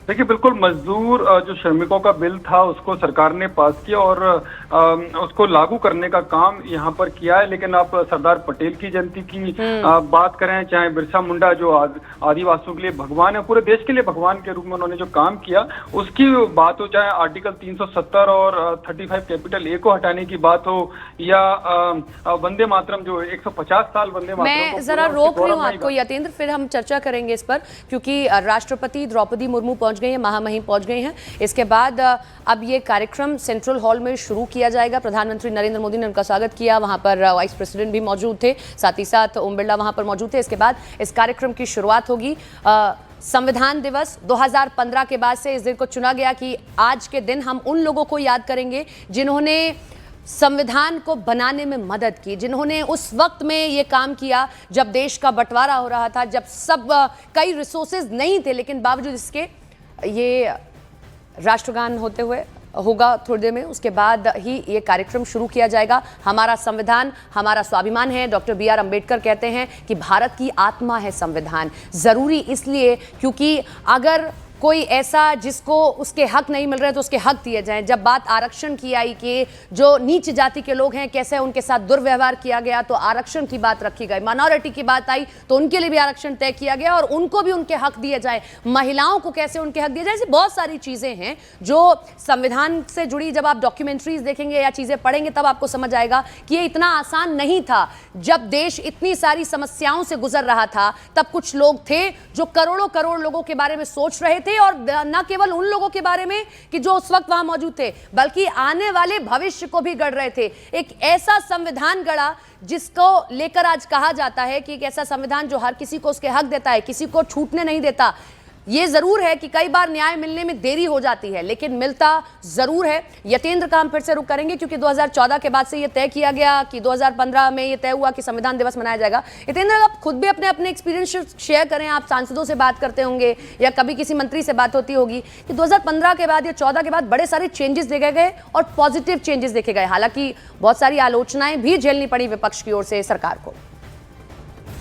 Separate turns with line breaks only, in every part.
देखिए, बिल्कुल मजदूर जो श्रमिकों का बिल था उसको सरकार ने पास किया और उसको लागू करने का काम यहाँ पर किया है। लेकिन आप सरदार पटेल की जयंती की बात करें, चाहे बिरसा मुंडा जो आदिवासियों के लिए भगवान है, पूरे देश के लिए भगवान के रूप में उन्होंने जो काम किया उसकी बात हो, चाहे आर्टिकल 370 और 35 कैपिटल ए को हटाने की बात हो, या वंदे मातरम जो 150 साल वंदे मातरम
मैं जरा रोक रही हूँ आपको यतेंद्र, फिर हम चर्चा करेंगे इस पर, क्योंकि राष्ट्रपति द्रौपदी मुर्मू पहुंच गई हैं, महामहिम पहुंच गई हैं। इसके बाद अब ये कार्यक्रम सेंट्रल हॉल में शुरू किया जाएगा। प्रधानमंत्री नरेंद्र मोदी ने उनका स्वागत किया, वहां पर वाइस प्रेसिडेंट भी मौजूद थे, साथ ही साथ ओम बिरला वहां पर मौजूद थे। इसके बाद इस कार्यक्रम की शुरुआत होगी। संविधान दिवस 2015 के बाद से इस दिन को चुना गया कि आज के दिन हम उन लोगों को याद करेंगे जिन्होंने संविधान को बनाने में मदद की, जिन्होंने उस वक्त में ये काम किया जब देश का बंटवारा हो रहा था, जब सब कई रिसोर्सेज नहीं थे, लेकिन बावजूद इसके ये राष्ट्रगान होते हुए होगा थोड़ी देर में। उसके बाद ही ये कार्यक्रम शुरू किया जाएगा। हमारा संविधान हमारा स्वाभिमान है। Doctor B R. अंबेडकर कहते हैं कि भारत की आत्मा है संविधान। जरूरी इसलिए क्योंकि अगर कोई ऐसा जिसको उसके हक नहीं मिल रहे तो उसके हक दिए जाएं। जब बात आरक्षण की आई कि जो नीच जाति के लोग हैं कैसे उनके साथ दुर्व्यवहार किया गया, तो आरक्षण की बात रखी गई। माइनॉरिटी की बात आई तो उनके लिए भी आरक्षण तय किया गया और उनको भी उनके हक दिए जाए। महिलाओं को कैसे उनके हक दिए जाए, ऐसी बहुत सारी चीजें हैं जो संविधान से जुड़ी। जब आप डॉक्यूमेंट्रीज देखेंगे या चीजें पढ़ेंगे तब आपको समझ आएगा कि ये इतना आसान नहीं था। जब देश इतनी सारी समस्याओं से गुजर रहा था तब कुछ लोग थे जो करोड़ों करोड़ लोगों के बारे में सोच रहे थे, और न केवल उन लोगों के बारे में कि जो उस वक्त वहां मौजूद थे, बल्कि आने वाले भविष्य को भी गढ़ रहे थे। एक ऐसा संविधान गढ़ा जिसको लेकर आज कहा जाता है कि एक ऐसा संविधान जो हर किसी को उसके हक देता है, किसी को छूटने नहीं देता। ये जरूर है कि कई बार न्याय मिलने में देरी हो जाती है, लेकिन मिलता जरूर है। यतेंद्र का हम फिर से रुक करेंगे क्योंकि 2014 के बाद से ये तय किया गया कि 2015 में ये तय हुआ कि संविधान दिवस मनाया जाएगा। यतेंद्र, आप खुद भी अपने अपने एक्सपीरियंस शेयर करें। आप सांसदों से बात करते होंगे या कभी किसी मंत्री से बात होती होगी कि 2015 के बाद या 14 के बाद बड़े सारे चेंजेस देखे गए और पॉजिटिव चेंजेस देखे गए। हालांकि बहुत सारी आलोचनाएं भी झेलनी पड़ी विपक्ष की ओर से सरकार को।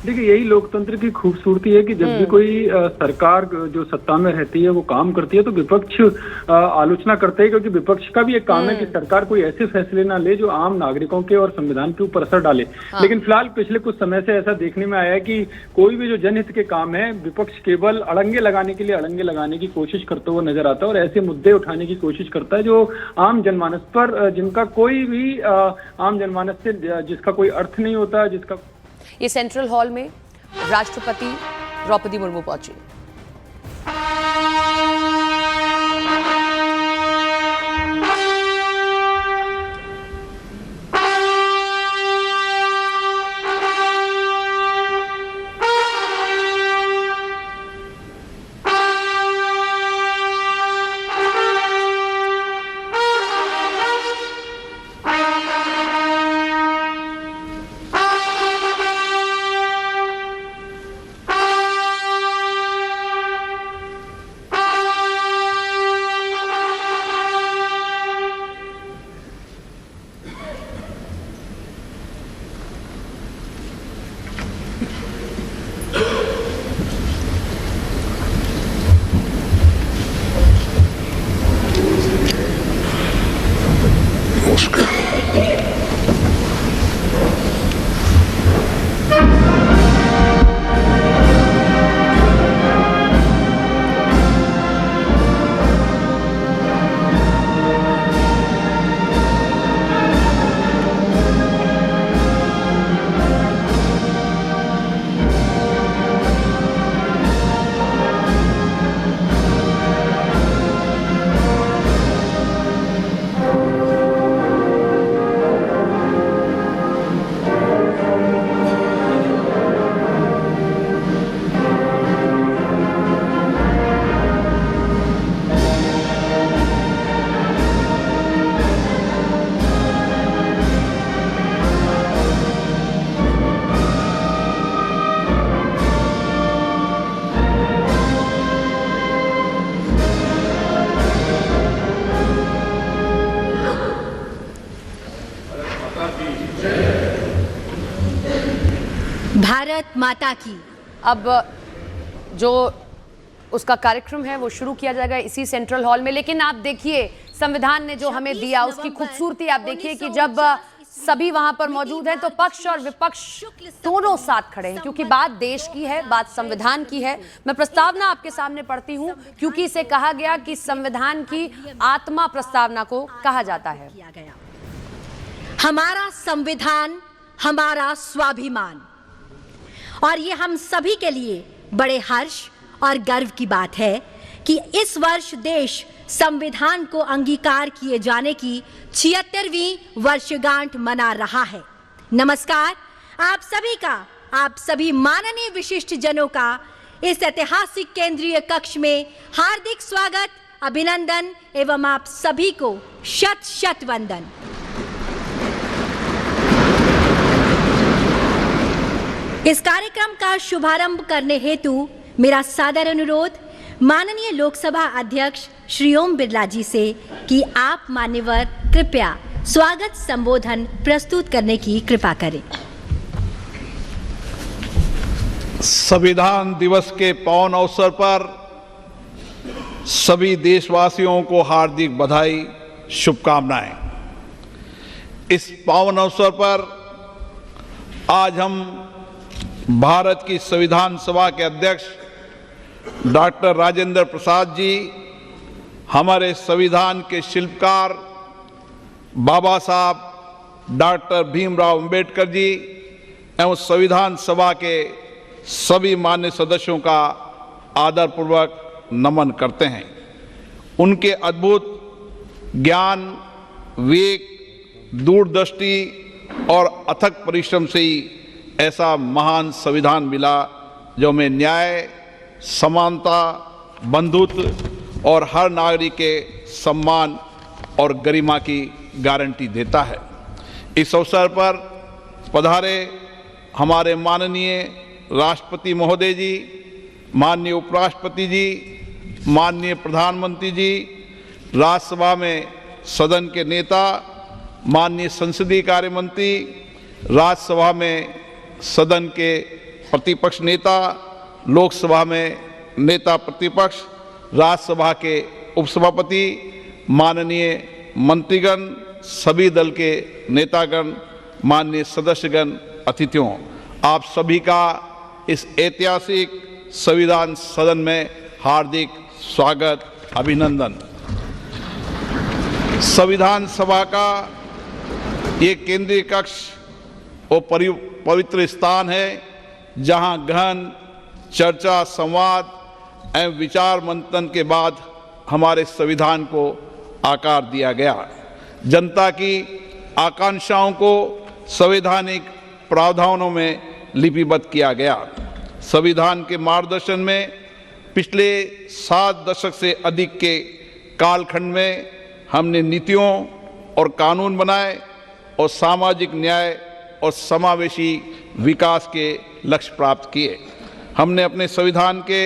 देखिए, यही लोकतंत्र की खूबसूरती है कि जब भी कोई सरकार जो सत्ता में रहती है वो काम करती है तो विपक्ष आलोचना करते हैं, क्योंकि विपक्ष का भी एक काम है कि सरकार कोई ऐसे फैसले ना ले जो आम नागरिकों के और संविधान के ऊपर असर डाले। लेकिन फिलहाल पिछले कुछ समय से ऐसा देखने में आया है कि कोई भी जो जनहित के काम है विपक्ष केवल अड़ंगे लगाने के लिए अड़ंगे लगाने की कोशिश करते हुए नजर आता है और ऐसे मुद्दे उठाने की कोशिश करता है जो आम जनमानस पर, जिनका कोई भी आम जनमानस से जिसका कोई अर्थ नहीं होता, जिसका।
ये सेंट्रल हॉल में राष्ट्रपति द्रौपदी मुर्मू पहुंची।
भारत माता की।
अब जो उसका कार्यक्रम है वो शुरू किया जाएगा इसी सेंट्रल हॉल में। लेकिन आप देखिए संविधान ने जो हमें दिया उसकी खूबसूरती आप देखिए कि जब सभी वहां पर मौजूद हैं तो पक्ष और विपक्ष दोनों साथ खड़े हैं, क्योंकि बात देश की है, बात संविधान की है। मैं प्रस्तावना आपके सामने पढ़ती हूं क्योंकि इसे कहा गया कि संविधान की आत्मा प्रस्तावना को कहा जाता है।
हमारा संविधान हमारा स्वाभिमान, और ये हम सभी के लिए बड़े हर्ष और गर्व की बात है कि इस वर्ष देश संविधान को अंगीकार किए जाने की 76वीं वर्षगांठ मना रहा है। नमस्कार आप सभी का, आप सभी माननीय विशिष्ट जनों का इस ऐतिहासिक केंद्रीय कक्ष में हार्दिक स्वागत, अभिनंदन एवं आप सभी को शत शत वंदन। इस कार्यक्रम का शुभारंभ करने हेतु मेरा सादर अनुरोध माननीय लोकसभा अध्यक्ष श्री ओम बिरला जी से कि आप मान्यवर कृपया स्वागत संबोधन प्रस्तुत करने की कृपा करें।
संविधान दिवस के पावन अवसर पर सभी देशवासियों को हार्दिक बधाई, शुभकामनाएं। इस पावन अवसर पर आज हम भारत की संविधान सभा के अध्यक्ष डॉक्टर राजेंद्र प्रसाद जी, हमारे संविधान के शिल्पकार बाबा साहब डॉक्टर भीमराव अंबेडकर जी एवं संविधान सभा के सभी मान्य सदस्यों का आदरपूर्वक नमन करते हैं। उनके अद्भुत ज्ञान, विवेक, दूरदृष्टि और अथक परिश्रम से ही ऐसा महान संविधान मिला जो हमें न्याय, समानता, बंधुत्व और हर नागरिक के सम्मान और गरिमा की गारंटी देता है। इस अवसर पर पधारे हमारे माननीय राष्ट्रपति महोदय जी, माननीय उपराष्ट्रपति जी, माननीय प्रधानमंत्री जी, राज्यसभा में सदन के नेता, माननीय संसदीय कार्य मंत्री, राज्यसभा में सदन के प्रतिपक्ष नेता, लोकसभा में नेता प्रतिपक्ष, राज्यसभा के उपसभापति, माननीय मंत्रीगण, सभी दल के नेतागण, माननीय सदस्यगण, अतिथियों, आप सभी का इस ऐतिहासिक संविधान सदन में हार्दिक स्वागत, अभिनंदन। संविधान सभा का ये केंद्रीय कक्ष वो पवित्र स्थान है जहां गहन चर्चा, संवाद एवं विचार मंथन के बाद हमारे संविधान को आकार दिया गया। जनता की आकांक्षाओं को संवैधानिक प्रावधानों में लिपिबद्ध किया गया। संविधान के मार्गदर्शन में पिछले 7 दशक से अधिक के कालखंड में हमने नीतियों और कानून बनाए और सामाजिक न्याय और समावेशी विकास के लक्ष्य प्राप्त किए। हमने अपने संविधान के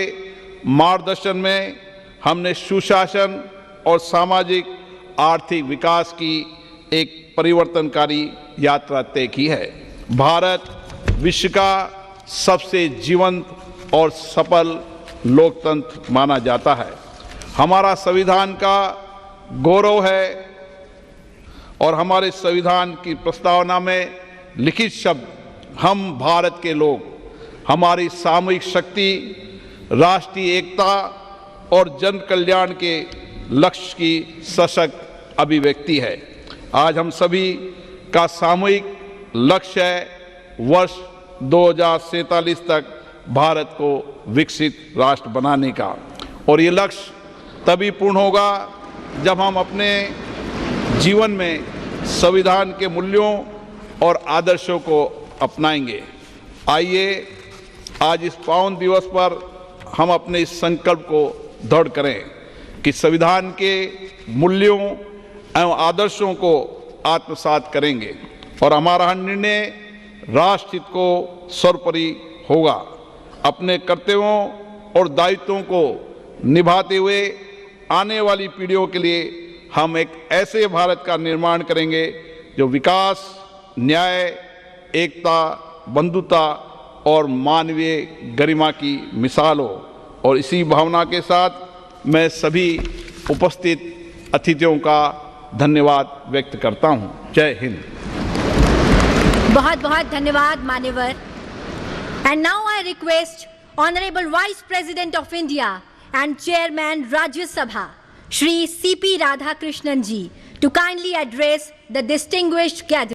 मार्गदर्शन में हमने सुशासन और सामाजिक आर्थिक विकास की एक परिवर्तनकारी यात्रा तय की है। भारत विश्व का सबसे जीवंत और सफल लोकतंत्र माना जाता है। हमारा संविधान का गौरव है और हमारे संविधान की प्रस्तावना में लिखित शब्द हम भारत के लोग, हमारी सामूहिक शक्ति, राष्ट्रीय एकता और जन कल्याण के लक्ष्य की सशक्त अभिव्यक्ति है। आज हम सभी का सामूहिक लक्ष्य है वर्ष 2047 तक भारत को विकसित राष्ट्र बनाने का, और ये लक्ष्य तभी पूर्ण होगा जब हम अपने जीवन में संविधान के मूल्यों और आदर्शों को अपनाएंगे। आइए आज इस पावन दिवस पर हम अपने इस संकल्प को दृढ़ करें कि संविधान के मूल्यों एवं आदर्शों को आत्मसात करेंगे और हमारा निर्णय राष्ट्र हित को सर्वोपरि होगा। अपने कर्तव्यों और दायित्वों को निभाते हुए आने वाली पीढ़ियों के लिए हम एक ऐसे भारत का निर्माण करेंगे जो विकास, न्याय, एकता, बंधुता और मानवीय गरिमा की मिसाल हो। और इसी भावना के साथ मैं सभी उपस्थित अतिथियों का धन्यवाद व्यक्त करता हूं। जय हिंद।
बहुत बहुत धन्यवाद मान्यवर। And now I request honourable vice president of India and chairman Rajya Sabha Shri CP Radhakrishnan ji to kindly address the distinguished gathering.